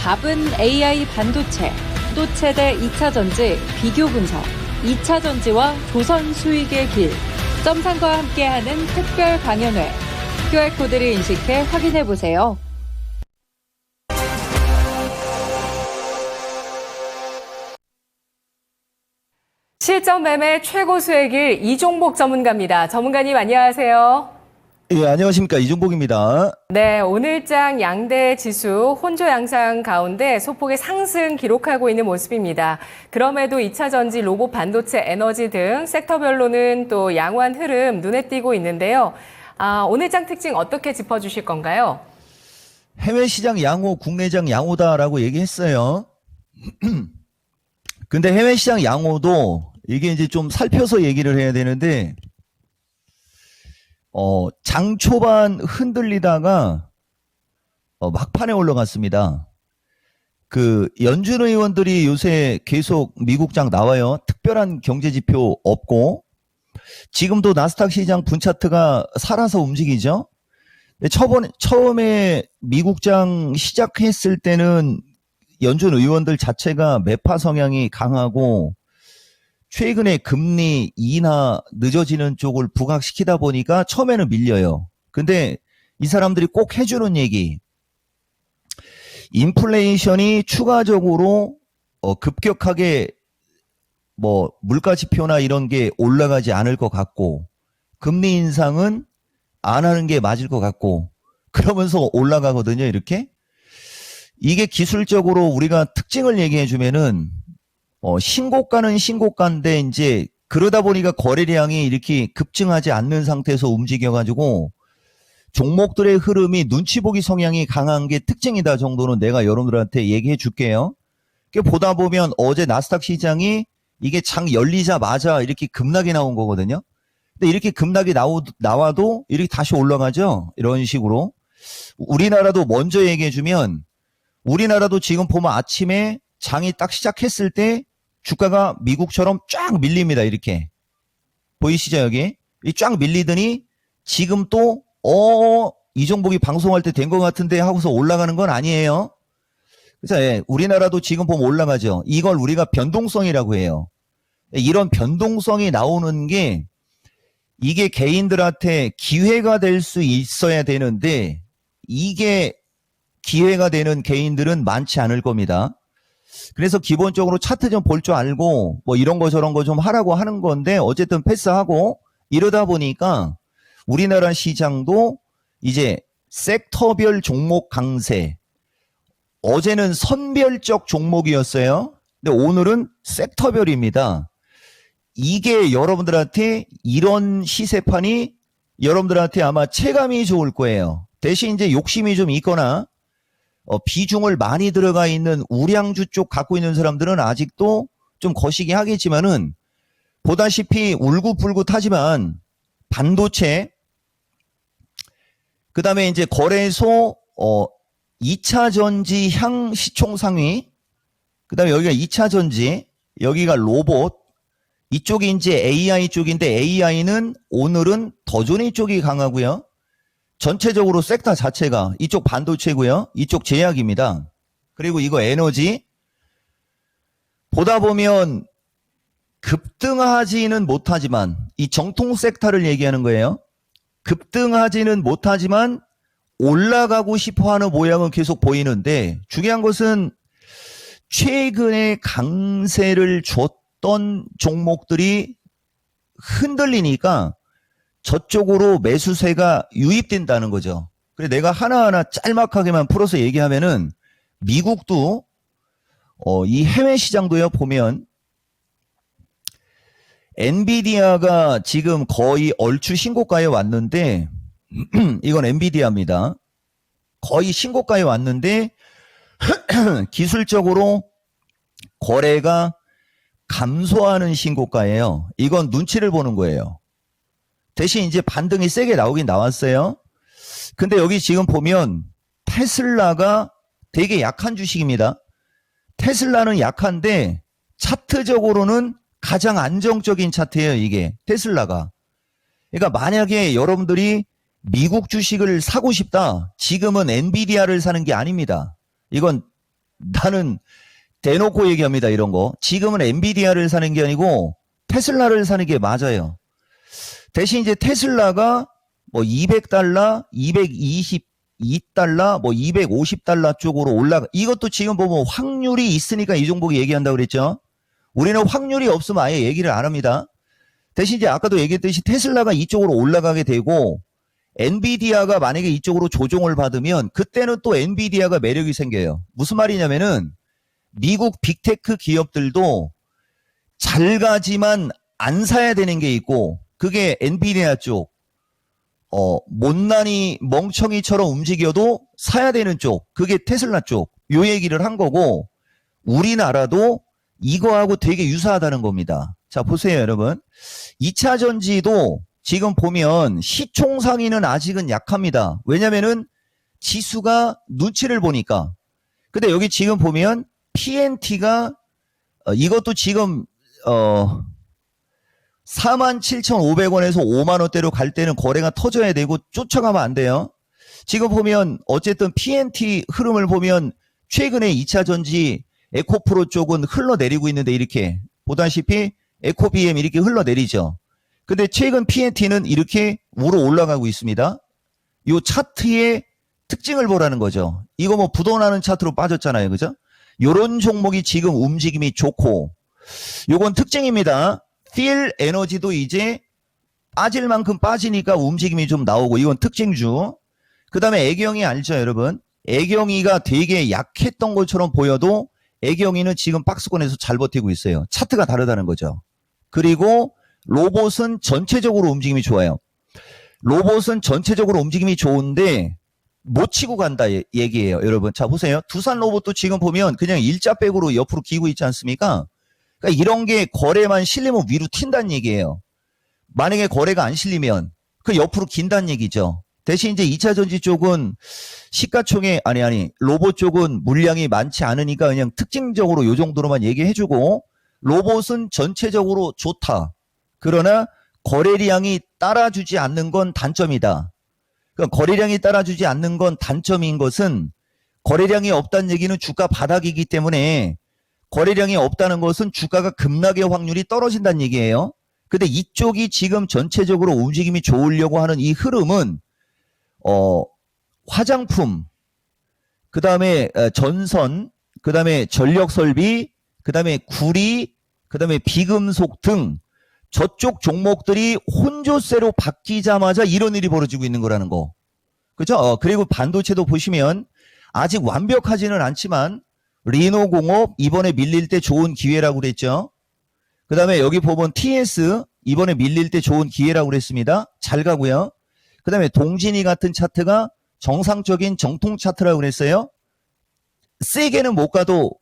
답은 AI 반도체, 또 최대 2차 전지 비교 분석, 2차 전지와 조선 수익의 길, 점상과 함께하는 특별 강연회. QR코드를 인식해 확인해보세요. 실전 매매 최고 수익일 이종복 전문가입니다. 전문가님 안녕하세요. 예, 안녕하십니까. 이종복입니다. 네, 오늘장 양대 지수 혼조 양상 가운데 소폭의 상승 기록하고 있는 모습입니다. 그럼에도 2차 전지, 로봇 반도체, 에너지 등 섹터별로는 또 양호한 흐름 눈에 띄고 있는데요. 오늘장 특징 어떻게 짚어주실 건가요? 해외 시장 양호, 국내장 양호다라고 얘기했어요. 근데 해외 시장 양호도 이게 이제 좀 살펴서 얘기를 해야 되는데, 장 초반 흔들리다가 막판에 올라갔습니다. 그 연준 의원들이 요새 계속 미국장 나와요. 특별한 경제 지표 없고, 지금도 나스닥 시장 분차트가 살아서 움직이죠. 처음에 미국장 시작했을 때는 연준 의원들 자체가 매파 성향이 강하고, 최근에 금리 인하 늦어지는 쪽을 부각시키다 보니까 처음에는 밀려요. 근데 이 사람들이 꼭 해주는 얘기, 인플레이션이 추가적으로 급격하게 뭐 물가 지표나 이런 게 올라가지 않을 것 같고, 금리 인상은 안 하는 게 맞을 것 같고, 그러면서 올라가거든요. 이렇게. 이게 기술적으로 우리가 특징을 얘기해 주면은 신고가는 신고가인데 이제 그러다 보니까 거래량이 이렇게 급증하지 않는 상태에서 움직여가지고 종목들의 흐름이 눈치 보기 성향이 강한 게 특징이다 정도는 내가 여러분들한테 얘기해 줄게요. 보다 보면 어제 나스닥 시장이 이게 장 열리자마자 이렇게 급락이 나온 거거든요. 근데 이렇게 급락이 나와도 이렇게 다시 올라가죠. 이런 식으로. 우리나라도 먼저 얘기해 주면, 우리나라도 지금 보면 아침에 장이 딱 시작했을 때 주가가 미국처럼 쫙 밀립니다. 이렇게. 보이시죠, 여기? 이 쫙 밀리더니 지금 또, 이종복이 방송할 때 된 것 같은데 하고서 올라가는 건 아니에요. 그래서 예, 우리나라도 지금 보면 올라가죠. 이걸 우리가 변동성이라고 해요. 이런 변동성이 나오는 게 이게 개인들한테 기회가 될 수 있어야 되는데, 이게 기회가 되는 개인들은 많지 않을 겁니다. 그래서 기본적으로 차트 좀 볼 줄 알고 뭐 이런 거 저런 거 좀 하라고 하는 건데, 어쨌든 패스하고 이러다 보니까 우리나라 시장도 이제 섹터별 종목 강세, 어제는 선별적 종목이었어요. 근데 오늘은 섹터별입니다. 이게 여러분들한테, 이런 시세판이 여러분들한테 아마 체감이 좋을 거예요. 대신 이제 욕심이 좀 있거나 비중을 많이 들어가 있는 우량주 쪽 갖고 있는 사람들은 아직도 좀 거시기 하겠지만은, 보다시피 울긋불긋하지만 반도체, 그 다음에 이제 거래소 2차 전지 향 시총 상위, 그 다음에 여기가 2차 전지, 여기가 로봇, 이쪽이 이제 AI 쪽인데, AI는 오늘은 더조니 쪽이 강하고요. 전체적으로 섹터 자체가 이쪽 반도체고요. 이쪽 제약입니다. 그리고 이거 에너지. 보다 보면 급등하지는 못하지만, 이 정통 섹터를 얘기하는 거예요. 급등하지는 못하지만 올라가고 싶어하는 모양은 계속 보이는데, 중요한 것은 최근에 강세를 줬던 종목들이 흔들리니까 저쪽으로 매수세가 유입된다는 거죠. 그래서 내가 하나하나 짤막하게만 풀어서 얘기하면은, 미국도 이 해외 시장도요, 보면 엔비디아가 지금 거의 얼추 신고가에 왔는데, 이건 엔비디아입니다. 거의 신고가에 왔는데 기술적으로 거래가 감소하는 신고가예요. 이건 눈치를 보는 거예요. 대신 이제 반등이 세게 나오긴 나왔어요. 근데 여기 지금 보면 테슬라가 되게 약한 주식입니다. 테슬라는 약한데 차트적으로는 가장 안정적인 차트예요, 이게 테슬라가. 그러니까 만약에 여러분들이 미국 주식을 사고 싶다, 지금은 엔비디아를 사는 게 아닙니다. 이건 나는 대놓고 얘기합니다. 이런 거. 지금은 엔비디아를 사는 게 아니고 테슬라를 사는 게 맞아요. 대신 이제 테슬라가 뭐 200달러, 222달러, 뭐 250달러 쪽으로 올라가. 이것도 지금 보면 확률이 있으니까 이종복이 얘기한다고 그랬죠. 우리는 확률이 없으면 아예 얘기를 안 합니다. 대신 이제 아까도 얘기했듯이 테슬라가 이쪽으로 올라가게 되고 엔비디아가 만약에 이쪽으로 조종을 받으면 그때는 또 엔비디아가 매력이 생겨요. 무슨 말이냐면은 미국 빅테크 기업들도 잘 가지만 안 사야 되는 게 있고 그게 엔비디아 쪽. 못난이 멍청이처럼 움직여도 사야 되는 쪽. 그게 테슬라 쪽. 요 얘기를 한 거고 우리나라도 이거하고 되게 유사하다는 겁니다. 자, 보세요, 여러분. 2차 전지도 지금 보면 시총 상위는 아직은 약합니다. 왜냐면은 지수가 눈치를 보니까. 근데 여기 지금 보면 PNT가 이것도 지금 47,500원에서 5만원대로 갈 때는 거래가 터져야 되고 쫓아가면 안 돼요. 지금 보면 어쨌든 PNT 흐름을 보면 최근에 2차 전지 에코프로 쪽은 흘러내리고 있는데 이렇게 보다시피 에코BM 이렇게 흘러내리죠. 근데 최근 PNT는 이렇게 위로 올라가고 있습니다. 이 차트의 특징을 보라는 거죠. 이거 뭐 부도나는 차트로 빠졌잖아요. 그죠? 요런 종목이 지금 움직임이 좋고 요건 특징입니다. 필 에너지도 이제 빠질 만큼 빠지니까 움직임이 좀 나오고 이건 특징주. 그 다음에 애경이 알죠 여러분? 애경이가 되게 약했던 것처럼 보여도 애경이는 지금 박스권에서 잘 버티고 있어요. 차트가 다르다는 거죠. 그리고 로봇은 전체적으로 움직임이 좋아요. 로봇은 전체적으로 움직임이 좋은데 못 치고 간다 얘기예요. 여러분 자 보세요. 두산 로봇도 지금 보면 그냥 일자백으로 옆으로 기고 있지 않습니까? 그러니까 이런 게 거래만 실리면 위로 튄다는 얘기예요. 만약에 거래가 안 실리면 그 옆으로 긴다는 얘기죠. 대신 이제 2차 전지 쪽은 시가총액 로봇 쪽은 물량이 많지 않으니까 그냥 특징적으로 요 정도로만 얘기해주고 로봇은 전체적으로 좋다. 그러나 거래량이 따라주지 않는 건 단점이다. 그러니까 거래량이 따라주지 않는 건 단점인 것은 거래량이 없다는 얘기는 주가 바닥이기 때문에 거래량이 없다는 것은 주가가 급락의 확률이 떨어진다는 얘기예요. 근데 이쪽이 지금 전체적으로 움직임이 좋으려고 하는 이 흐름은 화장품, 그 다음에 전선, 그 다음에 전력설비, 그 다음에 구리, 그 다음에 비금속 등 저쪽 종목들이 혼조세로 바뀌자마자 이런 일이 벌어지고 있는 거라는 거. 그죠? 그리고 반도체도 보시면 아직 완벽하지는 않지만 리노공업 이번에 밀릴 때 좋은 기회라고 그랬죠. 그 다음에 여기 보면 TS 이번에 밀릴 때 좋은 기회라고 그랬습니다. 잘 가고요. 그 다음에 동진이 같은 차트가 정상적인 정통 차트라고 그랬어요. 세게는 못 가도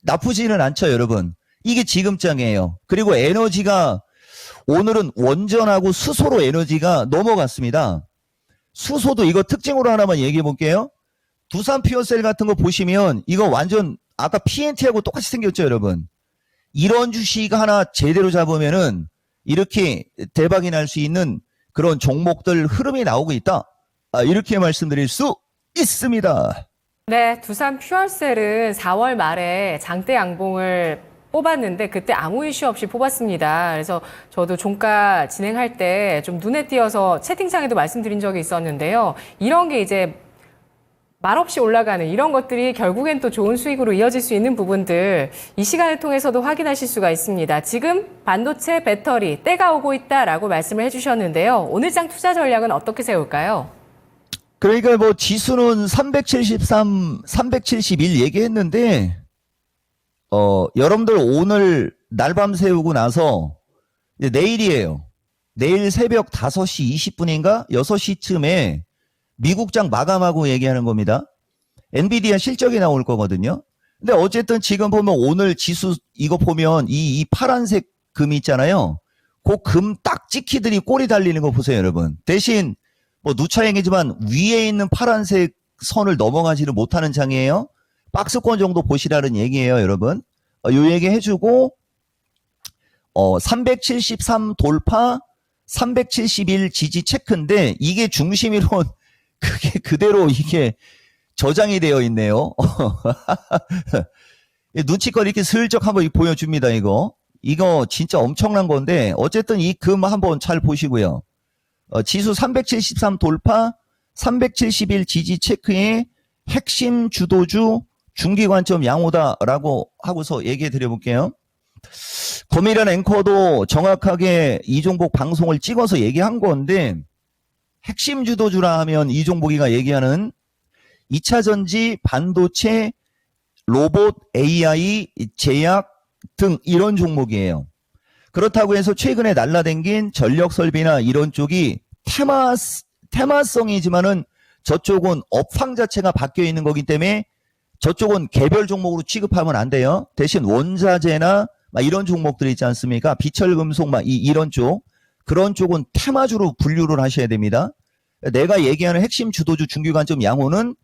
나쁘지는 않죠, 여러분. 이게 지금장이에요. 그리고 에너지가 오늘은 원전하고 수소로 에너지가 넘어갔습니다. 수소도 이거 특징으로 하나만 얘기해 볼게요. 두산 퓨어셀 같은 거 보시면 이거 완전 아까 PNT하고 똑같이 생겼죠, 여러분. 이런 주식 하나 제대로 잡으면은 이렇게 대박이 날 수 있는 그런 종목들 흐름이 나오고 있다. 이렇게 말씀드릴 수 있습니다. 네, 두산 퓨얼셀은 4월 말에 장대 양봉을 뽑았는데 그때 아무 이슈 없이 뽑았습니다. 그래서 저도 종가 진행할 때 좀 눈에 띄어서 채팅창에도 말씀드린 적이 있었는데요. 이런 게 이제 말없이 올라가는 이런 것들이 결국엔 또 좋은 수익으로 이어질 수 있는 부분들 이 시간을 통해서도 확인하실 수가 있습니다. 지금 반도체 배터리 때가 오고 있다라고 말씀을 해주셨는데요. 오늘장 투자 전략은 어떻게 세울까요? 그러니까 뭐 지수는 373, 371 얘기했는데 여러분들 오늘 날밤 새우고 나서 이제 내일이에요. 내일 새벽 5시 20분인가 6시쯤에 미국장 마감하고 얘기하는 겁니다. 엔비디아 실적이 나올 거거든요. 근데 어쨌든 지금 보면 오늘 지수 이거 보면 이 파란색 금 있잖아요. 그 금 딱지키들이 꼬리 달리는 거 보세요, 여러분. 대신 뭐 누차행이지만 위에 있는 파란색 선을 넘어가지를 못하는 장이에요. 박스권 정도 보시라는 얘기예요, 여러분. 요 얘기 해주고 373 돌파, 371 지지 체크인데 이게 중심이론 그게 그대로 이게 저장이 되어 있네요. 눈치껏 이렇게 슬쩍 한번 보여줍니다, 이거. 이거 진짜 엄청난 건데, 어쨌든 이 금 한번 잘 보시고요. 지수 373 돌파, 371 지지 체크의 핵심 주도주 중기관점 양호다라고 하고서 얘기해 드려볼게요. 고미란 앵커도 정확하게 이종복 방송을 찍어서 얘기한 건데, 핵심 주도주라 하면 이종복이가 얘기하는 2차전지, 반도체, 로봇, AI, 제약 등 이런 종목이에요. 그렇다고 해서 최근에 날라댕긴 전력설비나 이런 쪽이 테마성이지만은 저쪽은 업황 자체가 바뀌어 있는 거기 때문에 저쪽은 개별 종목으로 취급하면 안 돼요. 대신 원자재나 막 이런 종목들이 있지 않습니까? 비철금속 막 이런 쪽, 그런 쪽은 테마주로 분류를 하셔야 됩니다. 내가 얘기하는 핵심 주도주 중기관점 양호는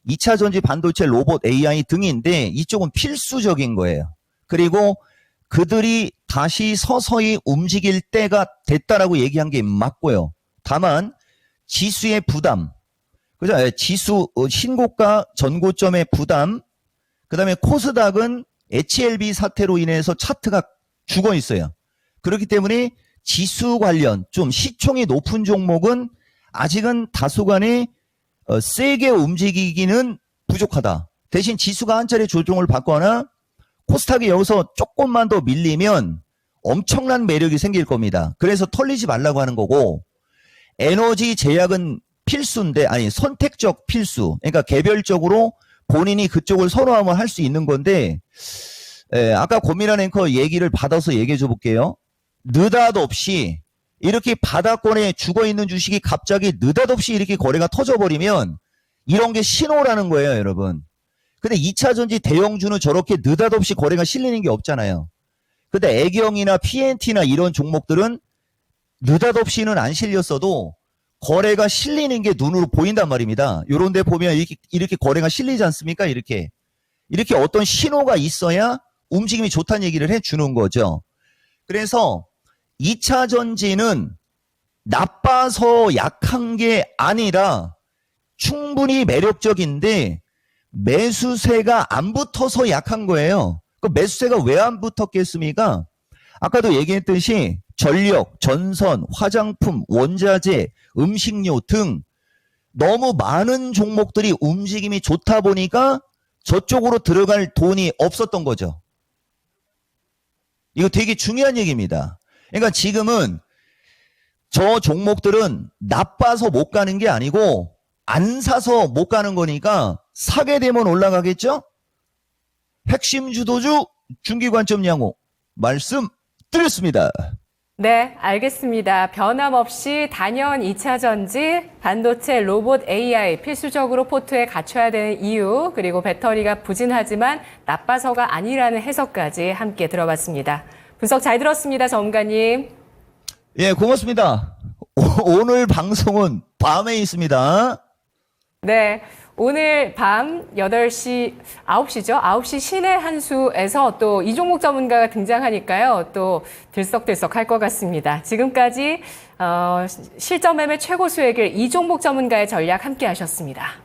2차 전지, 반도체, 로봇, AI 등인데 이쪽은 필수적인 거예요. 그리고 그들이 다시 서서히 움직일 때가 됐다라고 얘기한 게 맞고요. 다만 지수의 부담, 그죠? 지수 신고가 전고점의 부담, 그 다음에 코스닥은 HLB 사태로 인해서 차트가 죽어 있어요. 그렇기 때문에 지수 관련 좀 시총이 높은 종목은 아직은 다소간에 세게 움직이기는 부족하다. 대신 지수가 한 차례 조정을 받거나 코스닥이 여기서 조금만 더 밀리면 엄청난 매력이 생길 겁니다. 그래서 털리지 말라고 하는 거고, 에너지 제약은 필수인데, 아니 선택적 필수, 그러니까 개별적으로 본인이 그쪽을 선호하면 할 수 있는 건데, 아까 고민한 앵커 얘기를 받아서 얘기해 줘 볼게요. 느닷없이 이렇게 바닥권에 죽어있는 주식이 갑자기 느닷없이 이렇게 거래가 터져버리면 이런 게 신호라는 거예요, 여러분. 근데 2차전지 대형주는 저렇게 느닷없이 거래가 실리는 게 없잖아요. 근데 애경이나 PNT나 이런 종목들은 느닷없이는 안 실렸어도 거래가 실리는 게 눈으로 보인단 말입니다. 요런 데 보면 이렇게 거래가 실리지 않습니까? 이렇게 어떤 신호가 있어야 움직임이 좋다는 얘기를 해주는 거죠. 그래서 2차 전지는 나빠서 약한 게 아니라 충분히 매력적인데 매수세가 안 붙어서 약한 거예요. 그 매수세가 왜 안 붙었겠습니까? 아까도 얘기했듯이 전력, 전선, 화장품, 원자재, 음식료 등 너무 많은 종목들이 움직임이 좋다 보니까 저쪽으로 들어갈 돈이 없었던 거죠. 이거 되게 중요한 얘기입니다. 그러니까 지금은 저 종목들은 나빠서 못 가는 게 아니고 안 사서 못 가는 거니까 사게 되면 올라가겠죠? 핵심 주도주 중기관점 양호 말씀 드렸습니다. 네, 알겠습니다. 변함없이 단연 2차 전지, 반도체, 로봇, AI 필수적으로 포트에 갖춰야 되는 이유, 그리고 배터리가 부진하지만 나빠서가 아니라는 해석까지 함께 들어봤습니다. 분석 잘 들었습니다, 전문가님. 예, 고맙습니다. 오늘 방송은 밤에 있습니다. 네, 오늘 밤 8시, 9시죠? 9시 신의 한 수에서 또 이종목 전문가가 등장하니까요. 또 들썩들썩 할 것 같습니다. 지금까지 실전 매매 최고 수익을 이종목 전문가의 전략 함께 하셨습니다.